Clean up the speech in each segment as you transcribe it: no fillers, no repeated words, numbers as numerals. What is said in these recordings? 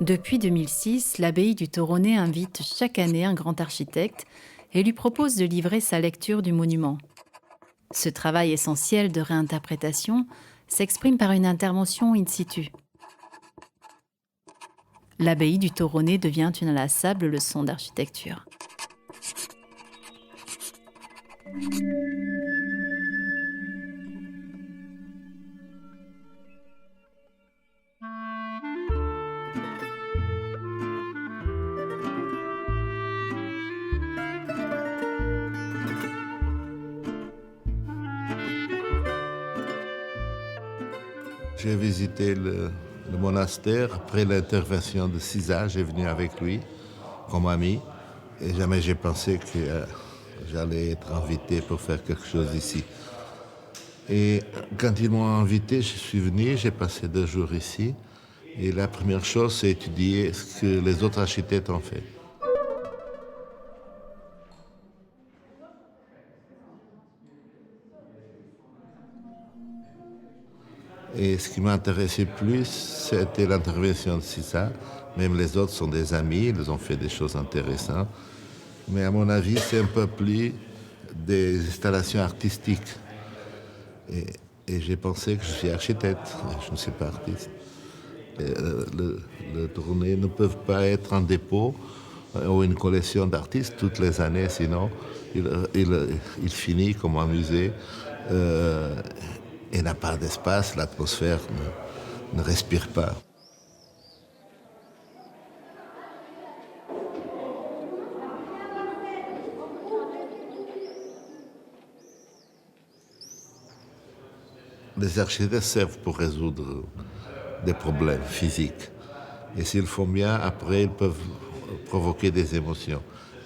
Depuis 2006, l'abbaye du Toronnet invite chaque année un grand architecte et lui propose de livrer sa lecture du monument. Ce travail essentiel de réinterprétation s'exprime par une intervention in situ. L'abbaye du Toronnet devient une inlassable leçon d'architecture. J'ai visité le monastère après l'intervention de Cisa. J'ai venu avec lui comme ami et jamais j'ai pensé que j'allais être invité pour faire quelque chose ici. Et quand ils m'ont invité, je suis venu, j'ai passé 2 jours ici et la première chose, c'est étudier ce que les autres architectes ont fait. Et ce qui m'intéressait plus, c'était l'intervention de Cisa. Même les autres sont des amis, ils ont fait des choses intéressantes. Mais à mon avis, c'est un peu plus des installations artistiques. Et, et j'ai pensé que je suis architecte, je ne suis pas artiste. Le Tournai ne peut pas être un dépôt ou une collection d'artistes toutes les années, sinon il finit comme un musée et n'a pas d'espace, l'atmosphère ne respire pas. Les architectes servent pour résoudre des problèmes physiques. Et s'ils font bien, après, ils peuvent provoquer des émotions.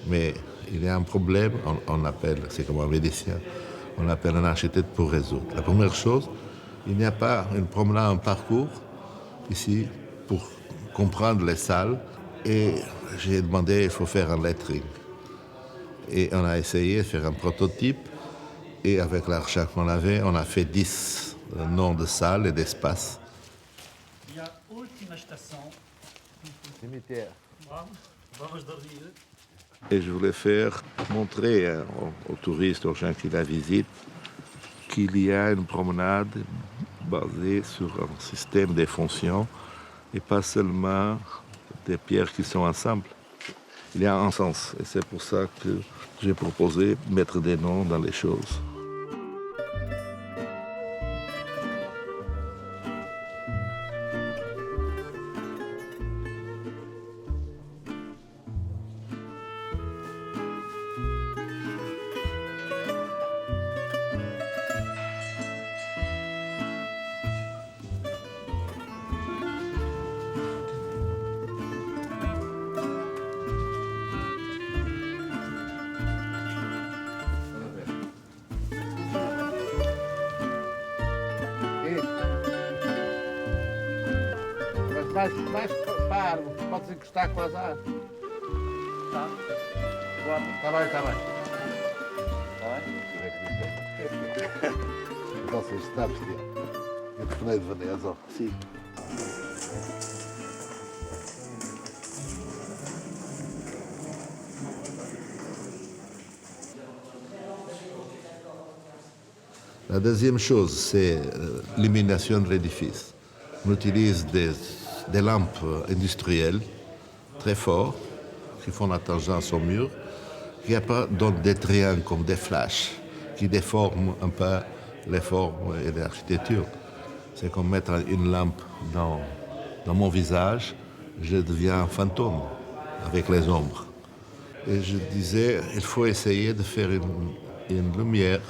Mais il y a un problème, on appelle, c'est comme un médecin, on appelle un architecte pour résoudre. La première chose, il n'y a pas une promenade, un parcours ici pour comprendre les salles. Et j'ai demandé, il faut faire un lettering. Et on a essayé de faire un prototype. Et avec l'argent qu'on avait, on a fait 10 noms de salles et d'espaces. Cimetière. Et je voulais montrer aux touristes, aux gens qui la visitent, qu'il y a une promenade basée sur un système de fonctions et pas seulement des pierres qui sont ensemble. Il y a un sens et c'est pour ça que j'ai proposé de mettre des noms dans les choses. Mais paro, podes encostar com as árvores. Tá. Está bem, está bem. Está bem? Vocês sabem que eu telefonei de Veneza. Sim. La deuxième chose, c'est l'illumination de l'édifice. On utilise des lampes industrielles très fortes qui font la tangence au mur, qui donnent des triangles comme des flashs, qui déforment un peu les formes et l'architecture. C'est comme mettre une lampe dans mon visage, je deviens un fantôme avec les ombres. Et je disais, il faut essayer de faire une lumière,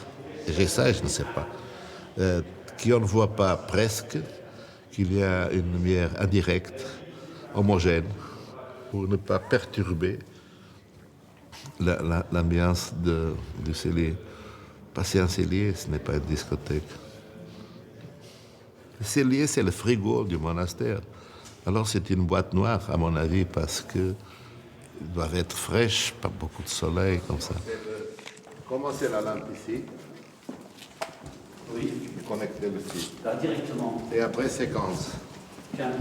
et j'essaie, je ne sais pas, qu'on ne voit pas presque, qu'il y a une lumière indirecte, homogène, pour ne pas perturber l'ambiance du cellier. Passer un cellier, ce n'est pas une discothèque. Le cellier, c'est le frigo du monastère. Alors c'est une boîte noire, à mon avis, parce qu'ils doivent être fraîches, pas beaucoup de soleil, comme ça. Commencez la lampe ici. Oui. Connectez le fil. Là, directement. Et après, séquence. 15.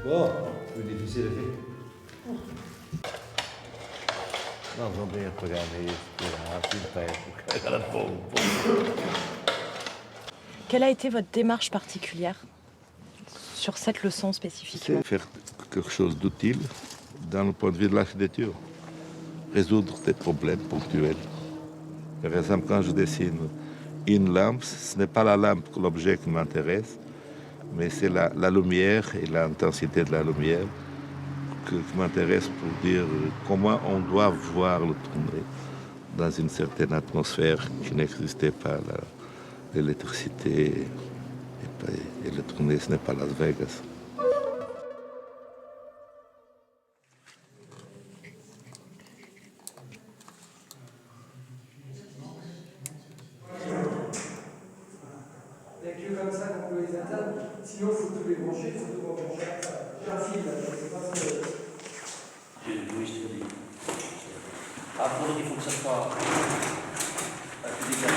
Bon, plus difficile à faire. Non, non bien programmé, Quelle a été votre démarche particulière sur cette leçon spécifiquement? C'est faire quelque chose d'utile dans le point de vue de l'architecture. Résoudre des problèmes ponctuels. Par exemple, quand je dessine une lampe, ce n'est pas la lampe que l'objet qui m'intéresse, mais c'est la lumière et l'intensité de la lumière qui m'intéresse pour dire comment on doit voir le tourner dans une certaine atmosphère qui n'existait pas, l'électricité et le tourner, ce n'est pas Las Vegas. Il n'y a que comme ça qu'on peut les atteindre. Sinon, il faut tous les brancher, il faut tout rebrancher. J'ai un fil là, je ne sais pas si. Oui, je te dis. Après, il faut que ça soit plus décalé.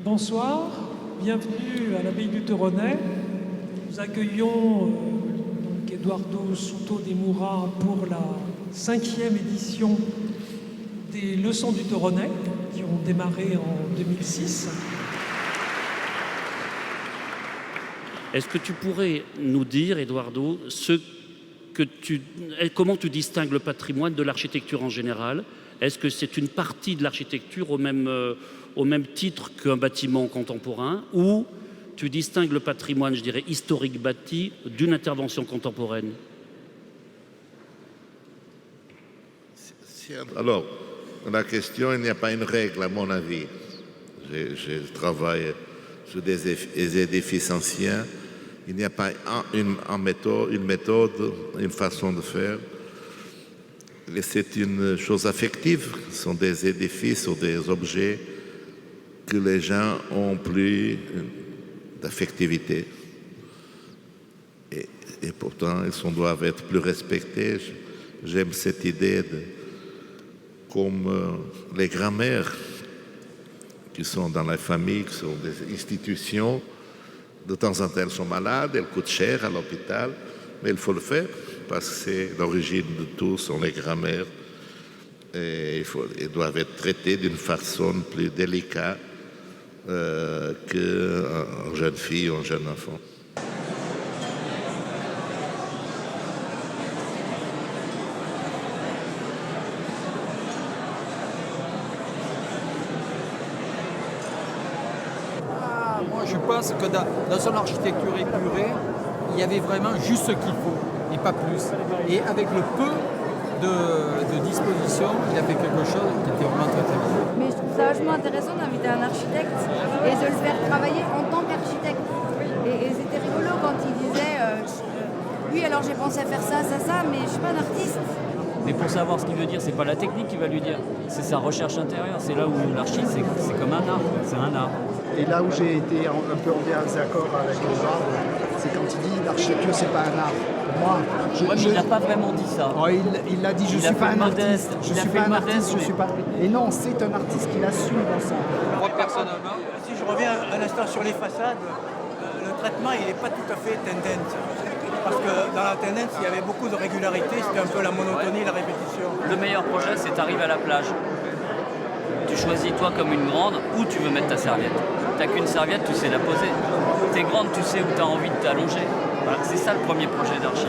Bonsoir, bienvenue à l'abbaye du Toronnet. Nous accueillons donc Eduardo Souto de Moura pour la 5e édition des Leçons du Toronnet qui ont démarré en 2006. Est-ce que tu pourrais nous dire, Eduardo, comment tu distingues le patrimoine de l'architecture en général? Est-ce que c'est une partie de l'architecture au même titre qu'un bâtiment contemporain, ou tu distingues le patrimoine, je dirais, historique bâti d'une intervention contemporaine? Alors, la question, il n'y a pas une règle, à mon avis. Je travaille sur des édifices anciens. Il n'y a pas une méthode, une façon de faire. C'est une chose affective. Ce sont des édifices ou des objets que les gens ont plus d'affectivité. Et pourtant, ils doivent être plus respectés. J'aime cette idée comme les grands-mères qui sont dans la famille, qui sont des institutions. De temps en temps, elles sont malades, elles coûtent cher à l'hôpital, mais il faut le faire parce que c'est l'origine de tout, sont les grands-mères. Et elles doivent être traitées d'une façon plus délicate qu'une jeune fille ou un jeune enfant. Moi, je pense que dans son architecture épurée, il y avait vraiment juste ce qu'il faut, et pas plus. Et avec le peu de disposition, il a fait quelque chose qui était vraiment très très bien. Mais je trouve ça vachement intéressant d'inviter un architecte et de le faire travailler en tant qu'architecte. Et c'était rigolo quand il disait oui, alors j'ai pensé à faire ça, mais je suis pas un artiste. Mais pour savoir ce qu'il veut dire, c'est pas la technique qu'il va lui dire, c'est sa recherche intérieure. C'est là où l'archi, c'est comme un art, c'est un art. Et là où j'ai été un peu en désaccord avec Eduardo, c'est quand il dit l'architecture, c'est pas un art. Pour moi, mais il n'a pas vraiment dit ça. Oh, il a dit je suis pas un artiste. Je suis pas un artiste, je suis pas. Et non, c'est un artiste qui l'assume dans ça. Moi, personnellement, Si je reviens un instant sur les façades, le traitement il n'est pas tout à fait tendance. Parce que dans la tendance, il y avait beaucoup de régularité, c'était un peu la monotonie, la répétition. Le meilleur projet, c'est t'arrives à la plage. Tu choisis toi comme une grande où tu veux mettre ta serviette. T'as qu'une serviette, tu sais la poser. T'es grande, tu sais où tu as envie de t'allonger. Voilà, c'est ça le premier projet d'archi.